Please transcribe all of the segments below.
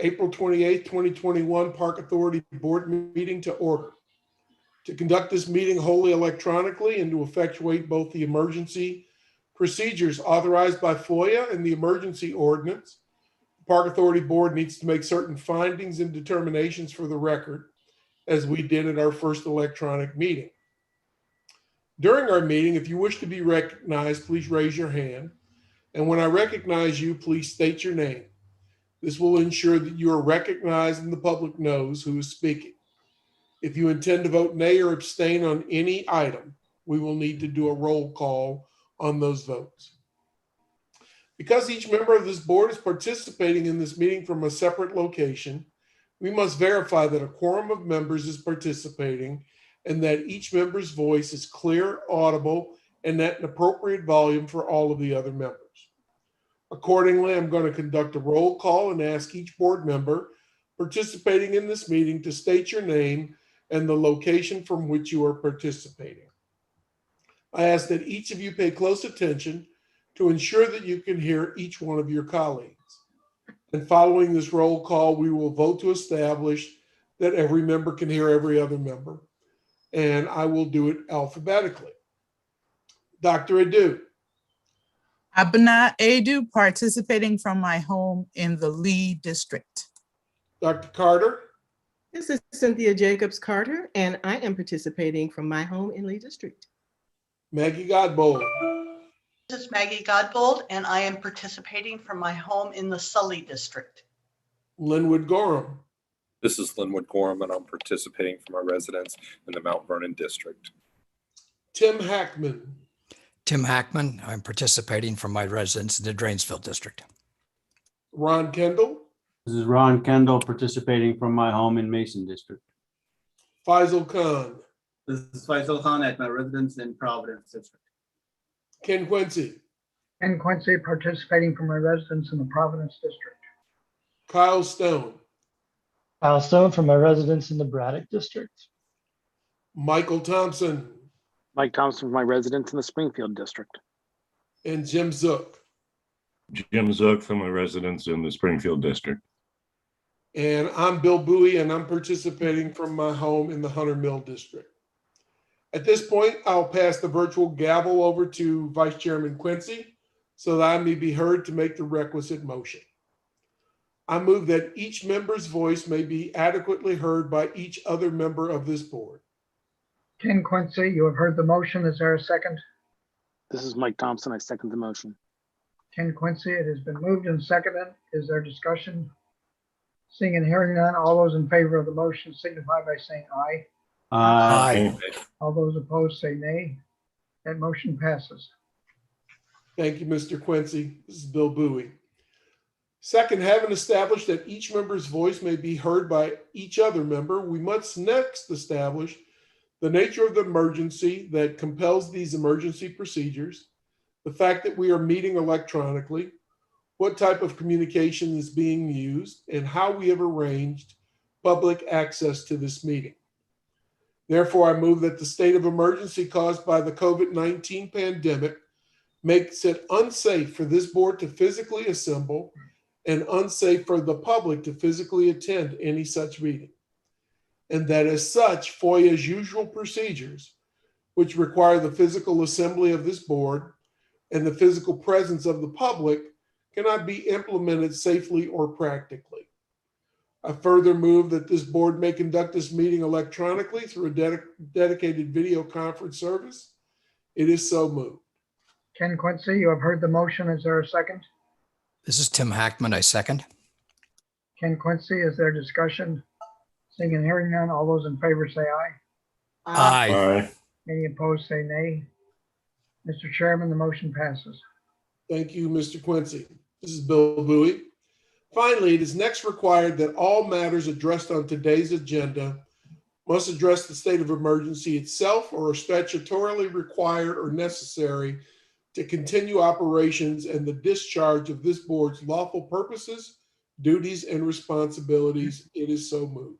April 28th, 2021 Park Authority Board meeting to order. To conduct this meeting wholly electronically and to effectuate both the emergency procedures authorized by FOIA and the emergency ordinance, the Park Authority Board needs to make certain findings and determinations for the record, as we did at our first electronic meeting. During our meeting, if you wish to be recognized, please raise your hand. And when I recognize you, please state your name. This will ensure that you are recognized and the public knows who is speaking. If you intend to vote nay or abstain on any item, we will need to do a roll call on those votes. Because each member of this board is participating in this meeting from a separate location, we must verify that a quorum of members is participating and that each member's voice is clear, audible, and at an appropriate volume for all of the other members. Accordingly, I'm going to conduct a roll call and ask each board member participating in this meeting to state your name and the location from which you are participating. I ask that each of you pay close attention to ensure that you can hear each one of your colleagues. And following this roll call, we will vote to establish that every member can hear every other member. And I will do it alphabetically. Dr. Adu. Abna Adu, participating from my home in the Lee District. Dr. Carter. This is Cynthia Jacobs Carter, and I am participating from my home in Lee District. Maggie Godbold. This is Maggie Godbold, and I am participating from my home in the Sully District. Linwood Gorham. This is Linwood Gorham, and I'm participating from my residence in the Mount Vernon District. Tim Hackman. Tim Hackman. I'm participating from my residence in the Drainsville District. Ron Kendall. This is Ron Kendall, participating from my home in Mason District. Faisal Khan. This is Faisal Khan at my residence in Providence District. Ken Quincy. Ken Quincy, participating from my residence in the Providence District. Kyle Stone. Kyle Stone from my residence in the Braddock District. Michael Thompson. Mike Thompson from my residence in the Springfield District. And Jim Zook. Jim Zook from my residence in the Springfield District. And I'm Bill Bowie, and I'm participating from my home in the Hunter Mill District. At this point, I'll pass the virtual gavel over to Vice Chairman Quincy so that I may be heard to make the requisite motion. I move that each member's voice may be adequately heard by each other member of this board. Ken Quincy, you have heard the motion. Is there a second? This is Mike Thompson. I second the motion. Ken Quincy, it has been moved and seconded. Is there discussion? Seeing and hearing none, all those in favor of the motion signify by saying aye. Aye. All those opposed say nay. That motion passes. Thank you, Mr. Quincy. This is Bill Bowie. Second, having established that each member's voice may be heard by each other member, we must next establish the nature of the emergency that compels these emergency procedures, the fact that we are meeting electronically, what type of communication is being used, and how we have arranged public access to this meeting. Therefore, I move that the state of emergency caused by the COVID-19 pandemic makes it unsafe for this board to physically assemble and unsafe for the public to physically attend any such meeting. And that as such, FOIA's usual procedures, which require the physical assembly of this board and the physical presence of the public, cannot be implemented safely or practically. I further move that this board may conduct this meeting electronically through a dedicated video conference service. It is so moved. Ken Quincy, you have heard the motion. Is there a second? This is Tim Hackman. I second. Ken Quincy, is there discussion? Seeing and hearing none, all those in favor say aye. Aye. Any opposed say nay. Mr. Chairman, the motion passes. Thank you, Mr. Quincy. This is Bill Bowie. Finally, it is next required that all matters addressed on today's agenda must address the state of emergency itself or are statutorily required or necessary to continue operations and the discharge of this board's lawful purposes, duties, and responsibilities. It is so moved.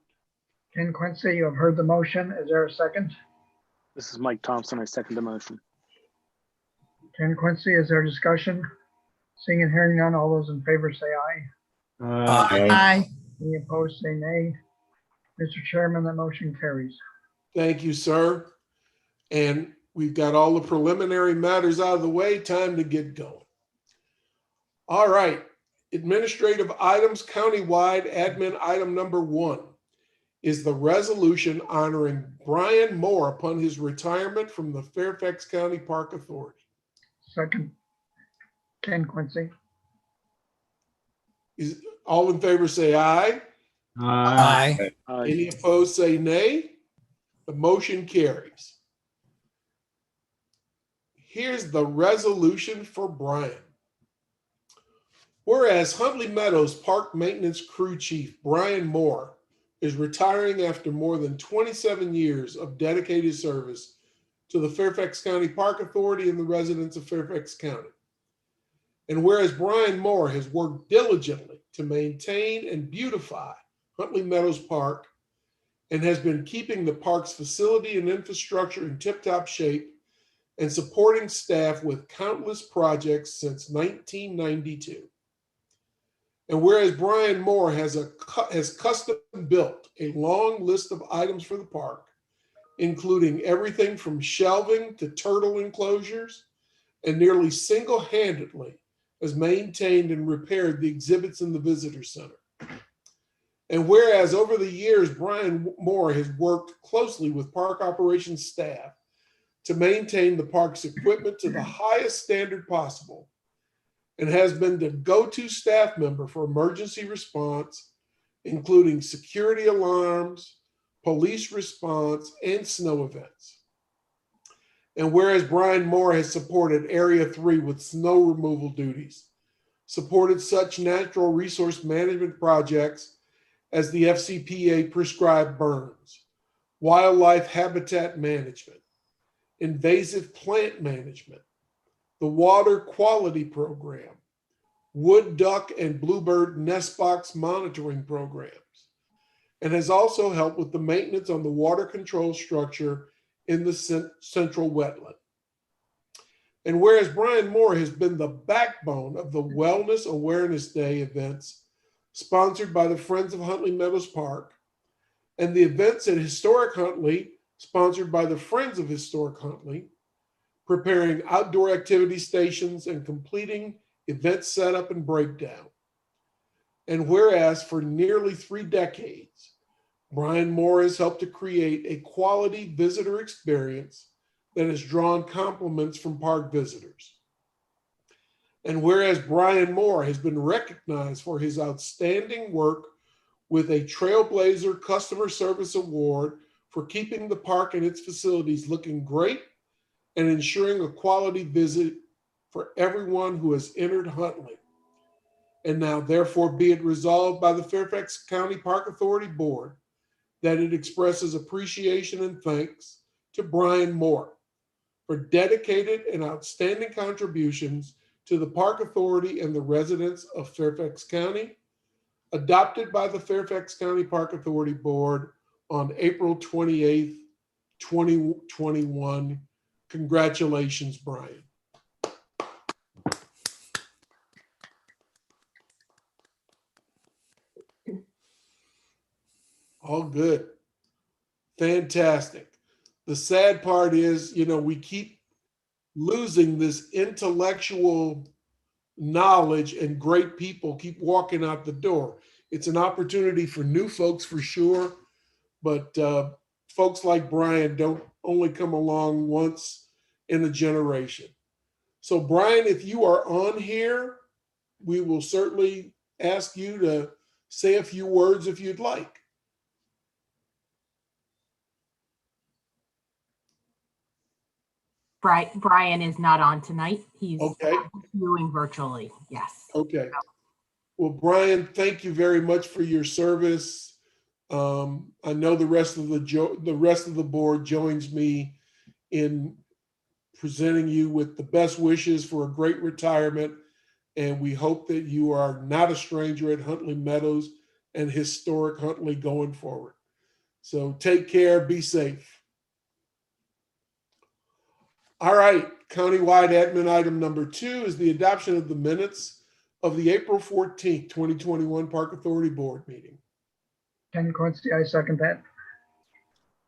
Ken Quincy, you have heard the motion. Is there a second? This is Mike Thompson. I second the motion. Ken Quincy, is there discussion? Seeing and hearing none, all those in favor say aye. Aye. Aye. Any opposed, say nay. Mr. Chairman, that motion carries. Thank you, sir. And we've got all the preliminary matters out of the way. Time to get going. All right. Administrative items countywide. Admin item number 1 is the resolution honoring Brian Moore upon his retirement from the Fairfax County Park Authority. Second, Ken Quincy. Is all in favor say aye. Aye. Aye. Any opposed say nay. The motion carries. Here's the resolution for Brian. Whereas Huntley Meadows Park Maintenance Crew Chief Brian Moore is retiring after more than 27 years of dedicated service to the Fairfax County Park Authority and the residents of Fairfax County. And whereas Brian Moore has worked diligently to maintain and beautify Huntley Meadows Park and has been keeping the park's facility and infrastructure in tip-top shape and supporting staff with countless projects since 1992. And whereas Brian Moore has custom built a long list of items for the park, including everything from shelving to turtle enclosures, and nearly single-handedly has maintained and repaired the exhibits in the visitor center. And whereas over the years, Brian Moore has worked closely with park operations staff to maintain the park's equipment to the highest standard possible, and has been the go-to staff member for emergency response, including security alarms, police response, and snow events. And whereas Brian Moore has supported Area 3 with snow removal duties, supported such natural resource management projects as the FCPA prescribed burns, wildlife habitat management, invasive plant management, the water quality program, wood duck and bluebird nest box monitoring programs, and has also helped with the maintenance on the water control structure in the central wetland. And whereas Brian Moore has been the backbone of the Wellness Awareness Day events sponsored by the Friends of Huntley Meadows Park, and the events at Historic Huntley sponsored by the Friends of Historic Huntley, preparing outdoor activity stations and completing event setup and breakdown. And whereas for nearly 3 decades, Brian Moore has helped to create a quality visitor experience that has drawn compliments from park visitors. And whereas Brian Moore has been recognized for his outstanding work with a Trailblazer Customer Service Award for keeping the park and its facilities looking great and ensuring a quality visit for everyone who has entered Huntley. And now, therefore, be it resolved by the Fairfax County Park Authority Board that it expresses appreciation and thanks to Brian Moore for dedicated and outstanding contributions to the Park Authority and the residents of Fairfax County, adopted by the Fairfax County Park Authority Board on April 28th, 2021. Congratulations, Brian. All good. Fantastic. The sad part is, we keep losing this intellectual knowledge, and great people keep walking out the door. It's an opportunity for new folks for sure, but folks like Brian don't only come along once in a generation. So Brian, if you are on here, we will certainly ask you to say a few words if you'd like. Brian is not on tonight. He's Okay. viewing virtually. Yes. Okay. Well, Brian, thank you very much for your service. I know the rest of the board joins me in presenting you with the best wishes for a great retirement, and we hope that you are not a stranger at Huntley Meadows and Historic Huntley going forward. So take care, be safe. All right, countywide admin item number 2 is the adoption of the minutes of the April 14th, 2021 Park Authority Board meeting. Ken Quincy, I second that.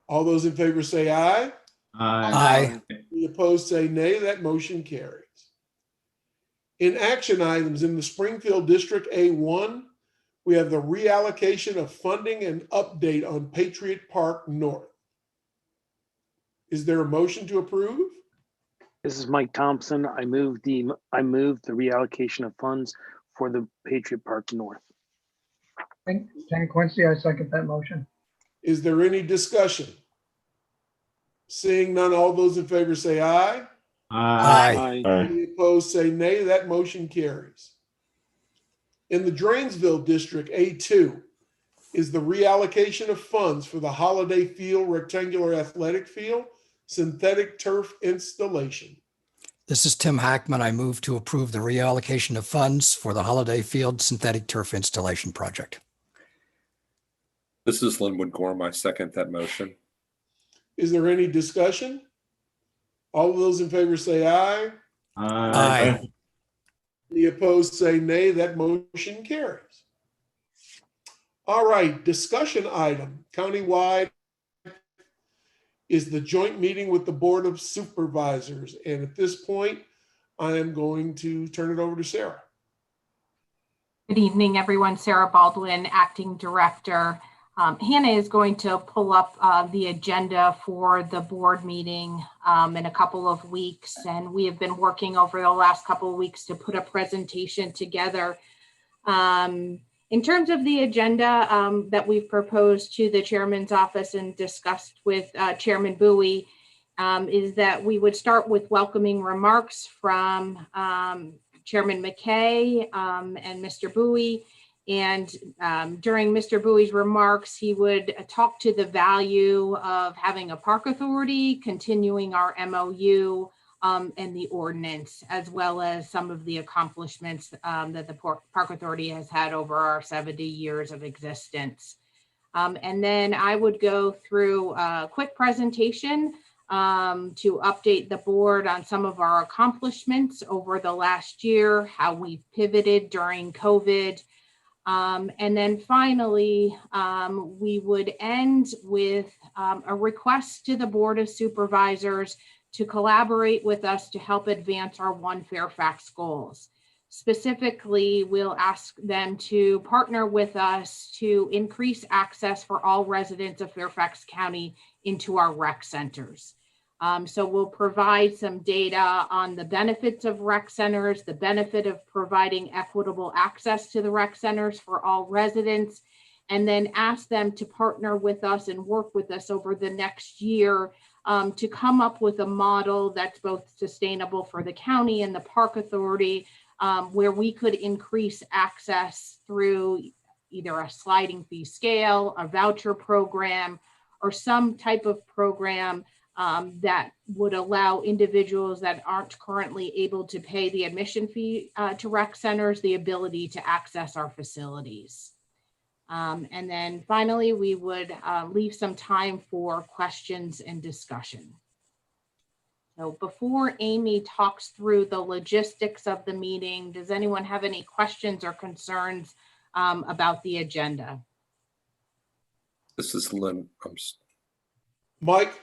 All those in favor say aye. Aye. Any opposed say nay. That motion carries. In action items in the Springfield District A1, we have the reallocation of funding and update on Patriot Park North. Is there a motion to approve? This is Mike Thompson. I move the reallocation of funds for the Patriot Park North. Ken Quincy, I second that motion. Is there any discussion? Seeing none, all those in favor say aye. Aye. Aye. Any opposed say nay. That motion carries. In the Drainsville District A2 is the reallocation of funds for the Holiday Field Rectangular Athletic Field synthetic turf installation. This is Tim Hackman. I move to approve the reallocation of funds for the Holiday Field synthetic turf installation project. This is Linwood Gorham. I second that motion. Is there any discussion? All of those in favor say aye. Aye. Any opposed say nay. That motion carries. All right, discussion item countywide is the joint meeting with the Board of Supervisors. And at this point, I am going to turn it over to Sarah. Good evening, everyone. Sarah Baldwin, Acting Director. Hannah is going to pull up the agenda for the board meeting in a couple of weeks. And we have been working over the last couple of weeks to put a presentation together. In terms of the agenda that we've proposed to the chairman's office and discussed with Chairman Bowie, is that we would start with welcoming remarks from Chairman McKay and Mr. Bowie. And during Mr. Bowie's remarks, he would talk to the value of having a park authority, continuing our MOU, and the ordinance, as well as some of the accomplishments that the Park Authority has had over our 70 years of existence. And then I would go through a quick presentation to update the board on some of our accomplishments over the last year, how we've pivoted during COVID. And then finally, we would end with a request to the Board of Supervisors to collaborate with us to help advance our One Fairfax goals. Specifically, we'll ask them to partner with us to increase access for all residents of Fairfax County into our rec centers. So we'll provide some data on the benefits of rec centers, the benefit of providing equitable access to the rec centers for all residents, and then ask them to partner with us and work with us over the next year to come up with a model that's both sustainable for the county and the Park Authority, where we could increase access through either a sliding fee scale, a voucher program, or some type of program that would allow individuals that aren't currently able to pay the admission fee to rec centers the ability to access our facilities. And then finally, we would leave some time for questions and discussion. So before Amy talks through the logistics of the meeting, does anyone have any questions or concerns about the agenda? This is Lynn. Mike?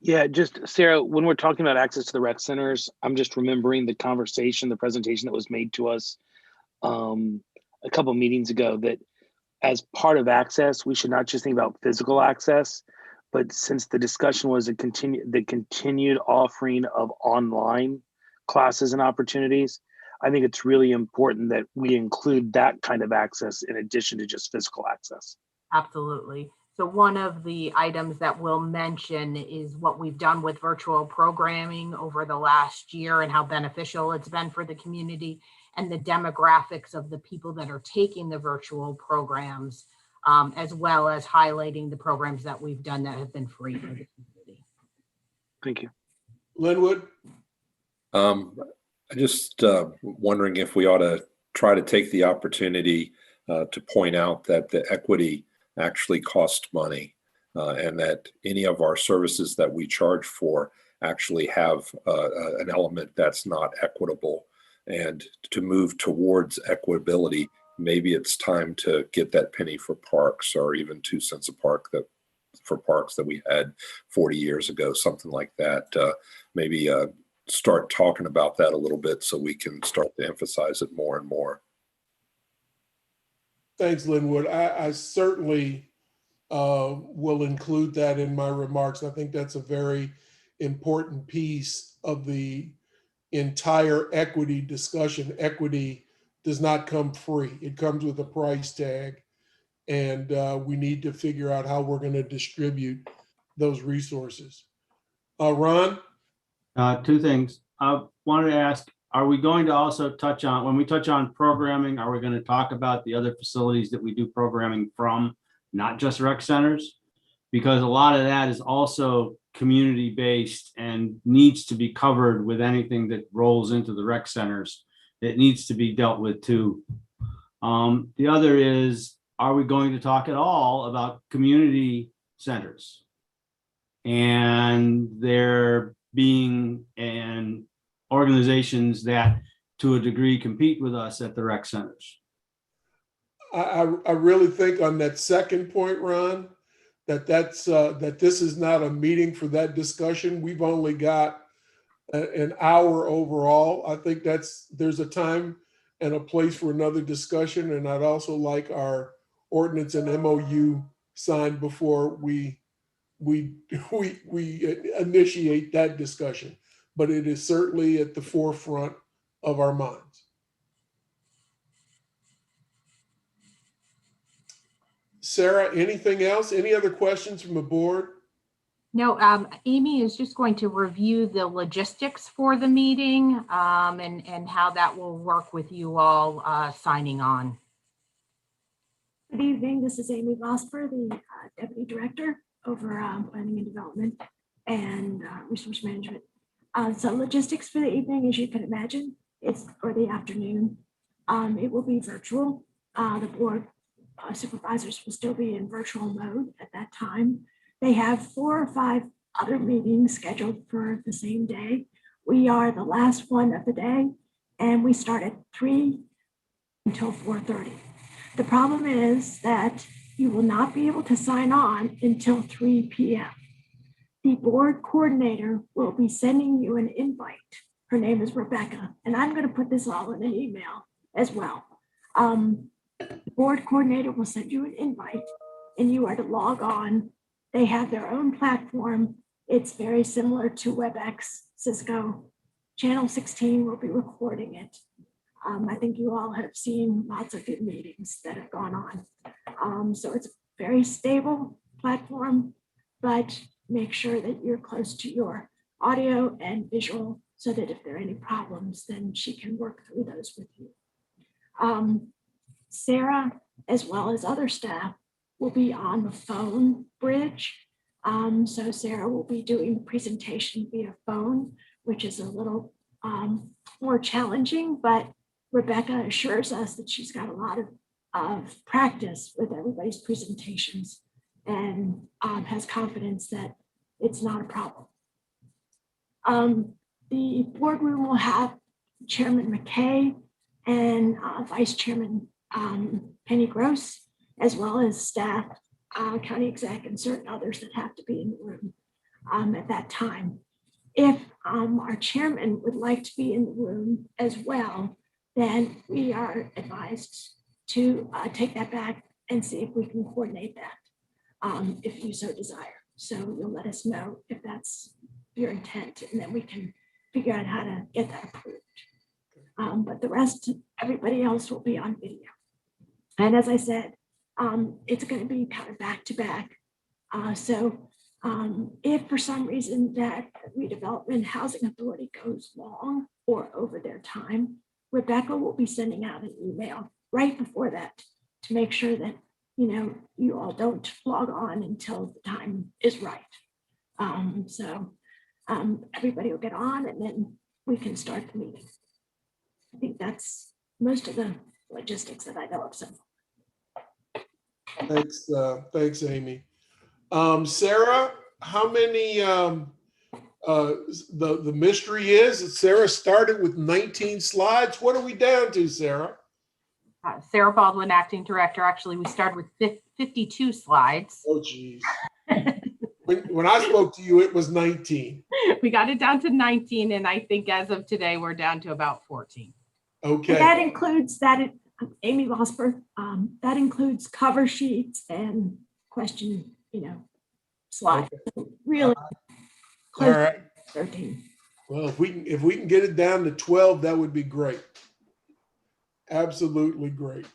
Yeah, just Sarah, when we're talking about access to the rec centers, I'm just remembering the conversation, the presentation that was made to us a couple meetings ago, that as part of access, we should not just think about physical access, but since the discussion was the continued offering of online classes and opportunities, I think it's really important that we include that kind of access in addition to just physical access. Absolutely. So one of the items that we'll mention is what we've done with virtual programming over the last year and how beneficial it's been for the community and the demographics of the people that are taking the virtual programs, as well as highlighting the programs that we've done that have been free for the community. Thank you. Linwood? I'm just wondering if we ought to try to take the opportunity to point out that the equity actually costs money and that any of our services that we charge for actually have an element that's not equitable. And to move towards equitability maybe it's time to get that penny for parks, or even 2 cents a park for parks that we had 40 years ago, something like that. Maybe start talking about that a little bit so we can start to emphasize it more and more. Thanks, Linwood. I certainly will include that in my remarks. I think that's a very important piece of the entire equity discussion. Equity does not come free. It comes with a price tag, and we need to figure out how we're going to distribute those resources. Ron? 2 things. I wanted to ask, are we going to also touch on, when we touch on programming, are we going to talk about the other facilities that we do programming from, not just rec centers? Because a lot of that is also community-based and needs to be covered with anything that rolls into the rec centers. It needs to be dealt with too. The other is, are we going to talk at all about community centers and there being organizations that to a degree compete with us at the rec centers? I really think on that second point, Ron, that this is not a meeting for that discussion. We've only got an hour overall. I think there's a time and a place for another discussion. And I'd also like our ordinance and MOU signed before we initiate that discussion. But it is certainly at the forefront of our minds. Sarah, anything else? Any other questions from the board? No, Amy is just going to review the logistics for the meeting and how that will work with you all signing on. Good evening. This is Amy Vosper, the Deputy Director over Planning and Development and Resource Management. So logistics for the evening, as you can imagine, or the afternoon, it will be virtual. The board supervisors will still be in virtual mode at that time. They have 4 or 5 other meetings scheduled for the same day. We are the last one of the day, and we start at 3 until 4:30. The problem is that you will not be able to sign on until 3 p.m. The board coordinator will be sending you an invite. Her name is Rebecca, and I'm going to put this all in an email as well. The board coordinator will send you an invite, and you are to log on. They have their own platform. It's very similar to WebEx, Cisco. Channel 16 will be recording it. I think you all have seen lots of good meetings that have gone on. So it's a very stable platform, but make sure that you're close to your audio and visual so that if there are any problems, then she can work through those with you. Sarah, as well as other staff, will be on the phone bridge. So Sarah will be doing the presentation via phone, which is a little more challenging, but Rebecca assures us that she's got a lot of practice with everybody's presentations and has confidence that it's not a problem. The boardroom will have Chairman McKay and Vice Chairman Penny Gross, as well as staff, county exec, and certain others that have to be in the room at that time. If our chairman would like to be in the room as well, then we are advised to take that back and see if we can coordinate that if you so desire. So you'll let us know if that's your intent, and then we can figure out how to get that approved. But the rest, everybody else will be on video. And as I said, it's going to be kind of back to back. So if for some reason that redevelopment housing authority goes long or over their time, Rebecca will be sending out an email right before that to make sure that you all don't log on until the time is right. So everybody will get on, and then we can start the meeting. I think that's most of the logistics that I know of. So Thanks, Amy. Sarah, how many, the mystery is that Sarah started with 19 slides. What are we down to, Sarah? Sarah Baldwin, acting director. Actually, we started with 52 slides. Oh, geez. When I spoke to you, it was 19. We got it down to 19, and I think as of today, we're down to about 14. Okay. And that includes Amy Vosper, that includes cover sheets and question, slides. Okay. Really All close right. to 13. Well, if we can get it down to 12, that would be great. Absolutely great.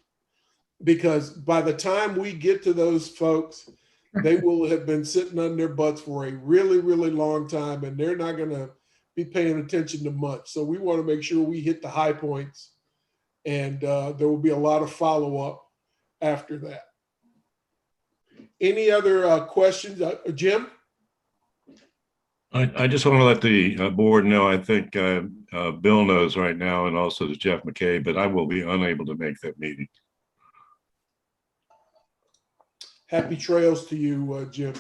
Because by the time we get to those folks, they will have been sitting on their butts for a really, really long time, and they're not going to be paying attention to much. So we want to make sure we hit the high points, and there will be a lot of follow-up after that. Any other questions? Jim? I just want to let the board know, I think Bill knows right now, and also to Jeff McKay, but I will be unable to make that meeting. Happy trails to you, Jim.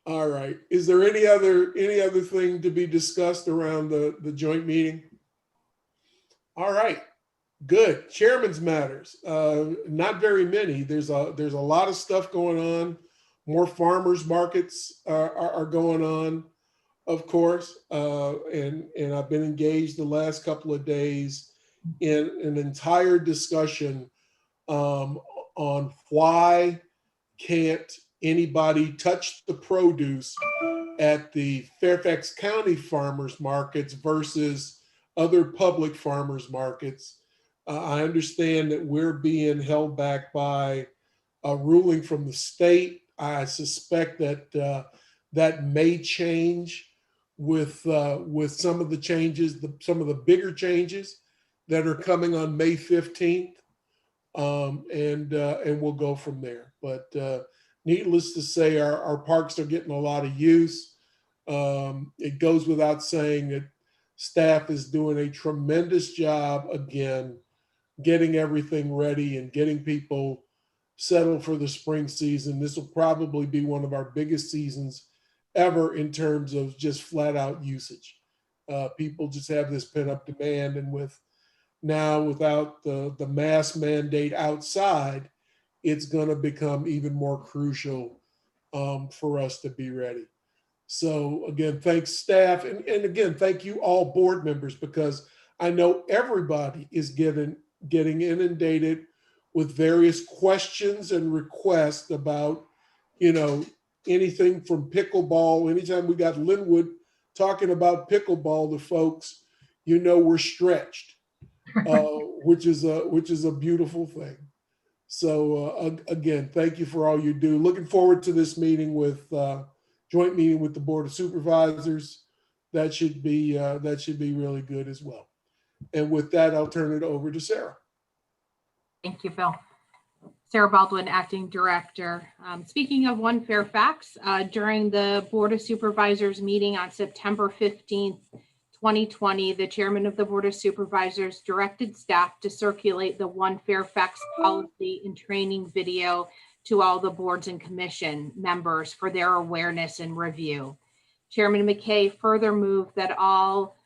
All right. Is there any other thing to be discussed around the joint meeting? All right. Good. Chairman's matters. Not very many. There's a lot of stuff going on. More farmers markets are going on, of course. And I've been engaged the last couple of days in an entire discussion on why can't anybody touch the produce at the Fairfax County farmers markets versus other public farmers markets. I understand that we're being held back by a ruling from the state. I suspect that that may change with some of the changes, some of the bigger changes that are coming on May 15th, and we'll go from there. But needless to say, our parks are getting a lot of use. It goes without saying that staff is doing a tremendous job again, getting everything ready and getting people settled for the spring season. This will probably be one of our biggest seasons ever in terms of just flat out usage. People just have this pent up demand, and without the mask mandate outside, it's going to become even more crucial for us to be ready. So again, thanks staff. And again, thank you all board members, because I know everybody is getting inundated with various questions and requests about, anything from pickleball. Anytime we got Linwood talking about pickleball, the folks, we're stretched, which is a beautiful thing. So again, thank you for all you do. Looking forward to this meeting joint meeting with the Board of Supervisors. That should be really good as well. And with that, I'll turn it over to Sarah. Thank you, Bill. Sarah Baldwin, acting director. Speaking of One Fairfax, during the Board of Supervisors meeting on September 15th, 2020, the chairman of the Board of Supervisors directed staff to circulate the One Fairfax policy and training video to all the boards and commission members for their awareness and review. Chairman McKay further moved that all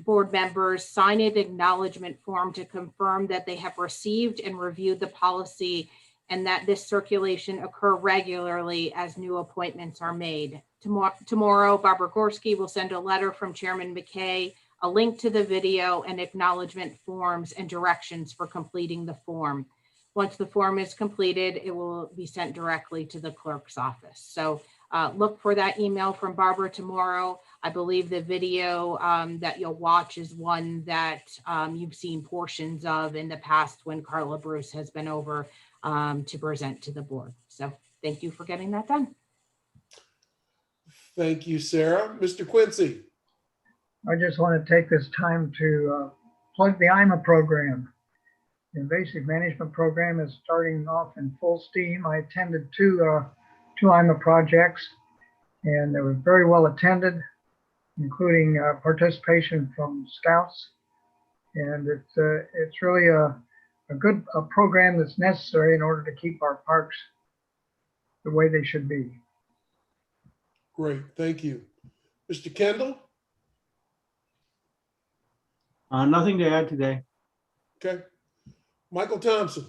board members sign an acknowledgement form to confirm that they have received and reviewed the policy, and that this circulation occur regularly as new appointments are made. Tomorrow, Barbara Gorski will send a letter from Chairman McKay, a link to the video and acknowledgement forms and directions for completing the form. Once the form is completed, it will be sent directly to the clerk's office. So look for that email from Barbara tomorrow. I believe the video that you'll watch is one that you've seen portions of in the past when Carla Bruce has been over to present to the board. So thank you for getting that done. Thank you, Sarah. Mr. Quincy. I just want to take this time to plug the IMA program. The invasive management program is starting off in full steam. I attended two IMA projects, and they were very well attended, including participation from scouts. And it's really a good program that's necessary in order to keep our parks the way they should be. Great, thank you. Mr. Kendall? Nothing to add today. Okay. Michael Thompson.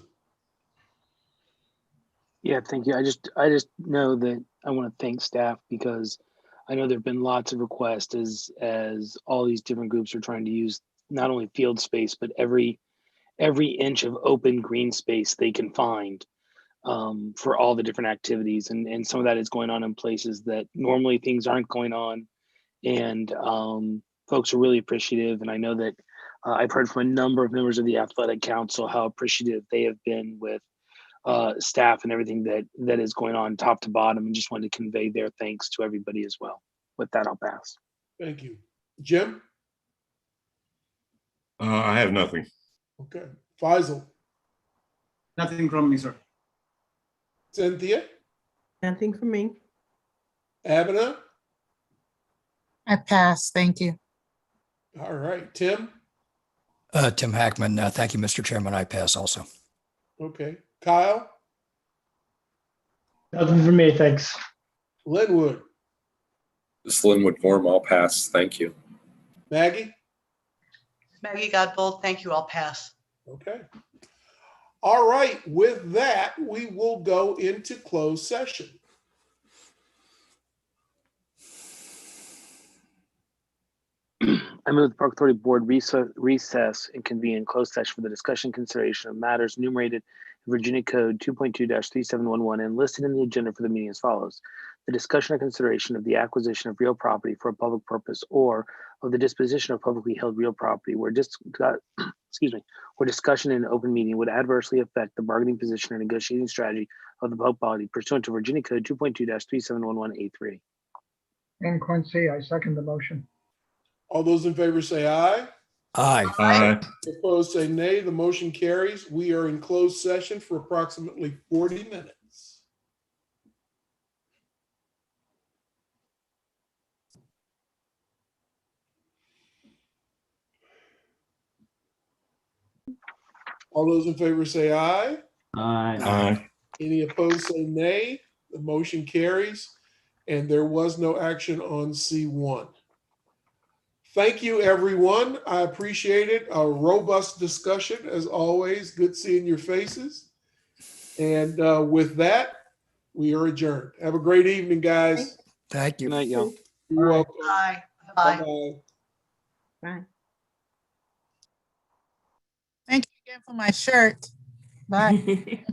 Yeah, thank you. I just know that I want to thank staff because I know there've been lots of requests as all these different groups are trying to use not only field space, but every inch of open green space they can find for all the different activities. And some of that is going on in places that normally things aren't going on. And folks are really appreciative. And I know that I've heard from a number of members of the athletic council how appreciative they have been with staff and everything that is going on top to bottom, and just wanted to convey their thanks to everybody as well. With that, I'll pass. Thank you. Jim? I have nothing. Okay. Faisal? Nothing from me, sir. Cynthia? Nothing from me. Abena? I pass. Thank you. All right. Tim? Tim Hackman, thank you, Mr. Chairman. I pass also. Okay. Kyle? Nothing for me, thanks. Linwood? This is Linwood Gorm. I'll pass. Thank you. Maggie? Maggie Godbold, thank you. I'll pass. Okay. All right. With that, we will go into closed session. I move the Park Authority Board recess and convene in closed session for the discussion consideration of matters enumerated in Virginia Code 2.2-3711 and listed in the agenda for the meeting as follows. The discussion or consideration of the acquisition of real property for a public purpose or of the disposition of publicly held real property where where discussion in an open meeting would adversely affect the bargaining position or negotiating strategy of the public body pursuant to Virginia Code 2.2-3711A3. And Quincy, I second the motion. All those in favor say aye. Aye. Aye. Opposed say nay. The motion carries. We are in closed session for approximately 40 minutes. All those in favor say aye. Aye. Aye. Any opposed say nay. The motion carries, and there was no action on C1. Thank you, everyone. I appreciate it. A robust discussion, as always. Good seeing your faces. And with that, we are adjourned. Have a great evening, guys. Thank you. Good night, y'all. You're welcome. Bye. Bye. Bye-bye. Bye. Thank you again for my shirt. Bye.